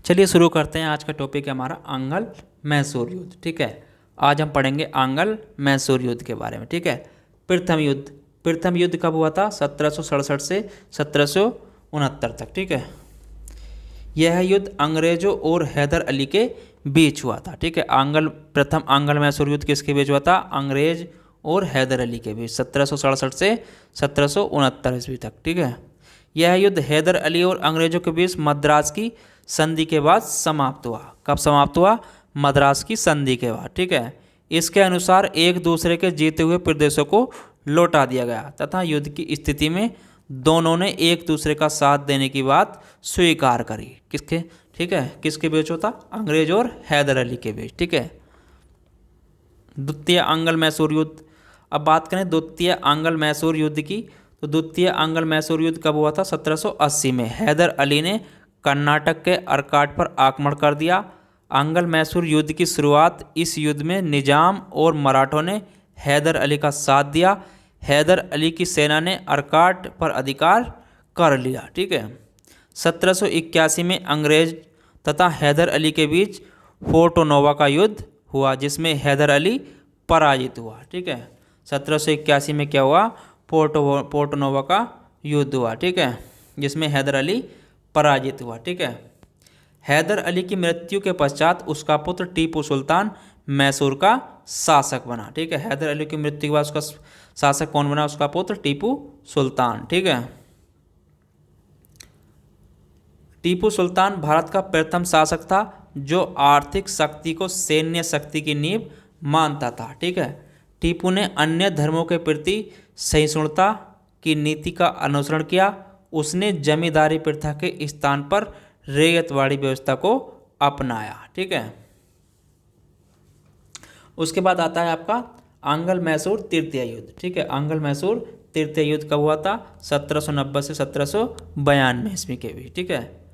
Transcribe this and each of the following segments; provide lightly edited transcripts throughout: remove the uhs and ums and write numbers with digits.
चलिए शुरू करते हैं। आज का टॉपिक है हमारा आंगल मैसूर युद्ध। ठीक है, आज हम पढ़ेंगे आंगल मैसूर युद्ध के बारे में। ठीक है, प्रथम युद्ध कब हुआ था? 1767 से 1769 तक। ठीक है, यह युद्ध अंग्रेजों और हैदर अली के बीच हुआ था। ठीक है, प्रथम आंगल मैसूर युद्ध किसके बीच हुआ था? अंग्रेज और हैदर अली के बीच 1767 से 1769 ईस्वी तक। ठीक है, यह युद्ध हैदर अली और अंग्रेजों के बीच मद्रास की संधि के बाद समाप्त हुआ। कब समाप्त हुआ? मद्रास की संधि के बाद। ठीक है, इसके अनुसार एक दूसरे के जीते हुए प्रदेशों को लौटा दिया गया तथा युद्ध की स्थिति में दोनों ने एक दूसरे का साथ देने की बात स्वीकार करी। किसके? ठीक है, किसके बीच होता? अंग्रेज और हैदर अली के बीच। ठीक है, द्वितीय आंगल मैसूर युद्ध। अब बात करें द्वितीय आंगल मैसूर युद्ध की, तो द्वितीय आंगल मैसूर युद्ध कब हुआ था? 1780 में हैदर अली ने कर्नाटक के अर्काट पर आक्रमण कर दिया। आंगल मैसूर युद्ध की शुरुआत इस युद्ध में निजाम और मराठों ने हैदर अली का साथ दिया। हैदर अली की सेना ने अर्काट पर अधिकार कर लिया। ठीक है, 1781 में अंग्रेज तथा हैदर अली के बीच फोर्टो-नोवा का युद्ध हुआ, जिसमें हैदर अली पराजित हुआ। ठीक है, 1781 में क्या हुआ? फोर्टो-नोवा का युद्ध हुआ। ठीक है, जिसमें हैदर अली पराजित हुआ। ठीक है, हैदर अली की मृत्यु के पश्चात उसका पुत्र टीपू सुल्तान मैसूर का शासक बना। ठीक है, हैदर अली की मृत्यु के बाद उसका शासक कौन बना? उसका पुत्र टीपू सुल्तान। ठीक है, टीपू सुल्तान भारत का प्रथम शासक था जो आर्थिक शक्ति को सैन्य शक्ति की नींव मानता था। ठीक है, टीपू ने अन्य धर्मों के प्रति सहिष्णुता की नीति का अनुसरण किया। उसने जमींदारी प्रथा के स्थान पर रैयतवाड़ी व्यवस्था को अपनाया। ठीक है, उसके बाद आता है आपका आंगल मैसूर तृतीय युद्ध। ठीक है, आंगल मैसूर तृतीय युद्ध कब हुआ था? 1790 से 1792 ईस्वी के बीच। ठीक है,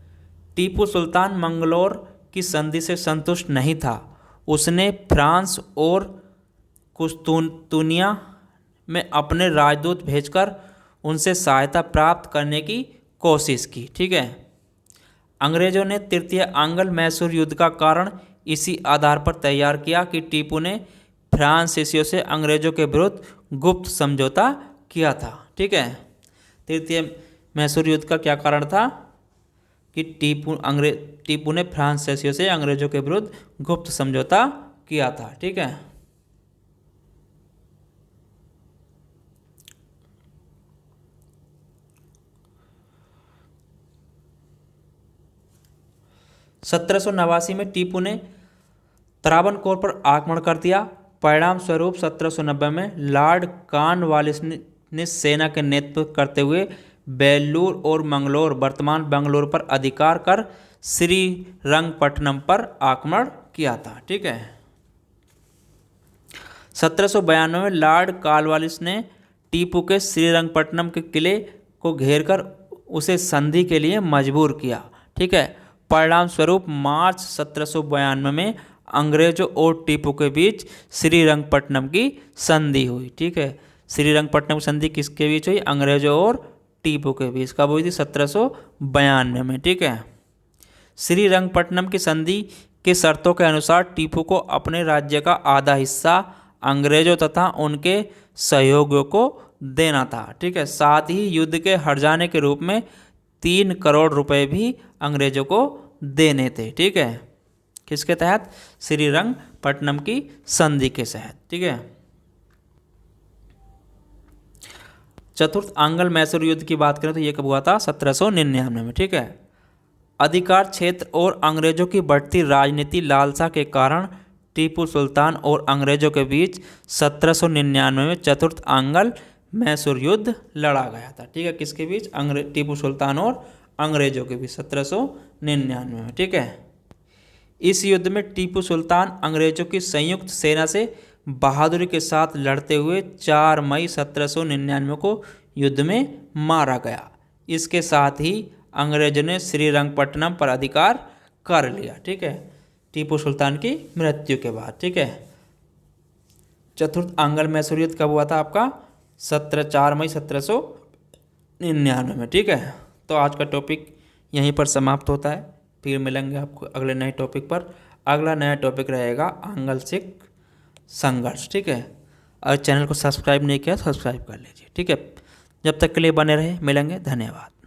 टीपू सुल्तान मंगलोर की संधि से संतुष्ट नहीं था। उसने फ्रांस और कुस्तुनिया में अपने राजदूत भेजकर उनसे सहायता प्राप्त करने की कोशिश की। ठीक है, अंग्रेजों ने तृतीय आंगल मैसूर युद्ध का कारण इसी आधार पर तैयार किया कि टीपू ने फ्रांसीसियों से अंग्रेजों के विरुद्ध गुप्त समझौता किया था। ठीक है, तृतीय मैसूर युद्ध का क्या कारण था? कि टीपू ने फ्रांसीसियों से अंग्रेजों के विरुद्ध गुप्त समझौता किया था। ठीक है, (1789) में टीपू ने त्रावणकोर पर आक्रमण कर दिया। परिणाम स्वरूप 1790 में लॉर्ड कॉर्नवालिस ने सेना के नेतृत्व करते हुए बेल्लूर और मंगलोर वर्तमान बेंगलोर पर अधिकार कर श्रीरंगपट्टनम पर आक्रमण किया था। ठीक है, 1792 में लॉर्ड कॉर्नवालिस ने टीपू के श्रीरंगपट्टनम के किले को घेरकर उसे संधि के लिए मजबूर किया। ठीक है, परिणाम स्वरूप मार्च 1792 में अंग्रेजों और टीपू के बीच श्रीरंगपट्टनम की संधि हुई। ठीक है, श्रीरंगपट्टनम की संधि किसके बीच हुई? अंग्रेजों और टीपू के बीच। कब हुई थी? 1792 में। ठीक है, श्रीरंगपट्टनम की संधि के शर्तों के अनुसार टीपू को अपने राज्य का आधा हिस्सा अंग्रेजों तथा उनके सहयोगियों को देना था। ठीक है, साथ ही युद्ध के हट जाने के रूप में 3 करोड़ रुपए भी अंग्रेजों को देने थे। ठीक है, किसके तहत? श्रीरंगपट्टनम की संधि के तहत। ठीक है, चतुर्थ आंगल मैसूर युद्ध की बात करें तो यह कब हुआ था? 1799 में। ठीक है, अधिकार क्षेत्र और अंग्रेजों की बढ़ती राजनीति लालसा के कारण टीपू सुल्तान और अंग्रेजों के बीच 1799 में चतुर्थ आंगल मैसूर युद्ध लड़ा गया था। ठीक है, किसके बीच? टीपू सुल्तान और अंग्रेजों के बीच 1799 में। ठीक है, इस युद्ध में टीपू सुल्तान अंग्रेजों की संयुक्त सेना से बहादुरी के साथ लड़ते हुए 4 मई 1799 को युद्ध में मारा गया। इसके साथ ही अंग्रेजों ने श्रीरंगपट्टनम पर अधिकार कर लिया। ठीक है, टीपू सुल्तान की मृत्यु के बाद। ठीक है, चतुर्थ आंगल मैसूर युद्ध कब हुआ था आपका? 4 मई 1799 में। ठीक है, तो आज का टॉपिक यहीं पर समाप्त होता है। फिर मिलेंगे आपको अगले नए टॉपिक पर। अगला नया टॉपिक रहेगा आंगलसिक संघर्ष, ठीक है। अगर चैनल को सब्सक्राइब नहीं किया सब्सक्राइब कर लीजिए, ठीक है। जब तक के लिए बने रहे, मिलेंगे, धन्यवाद।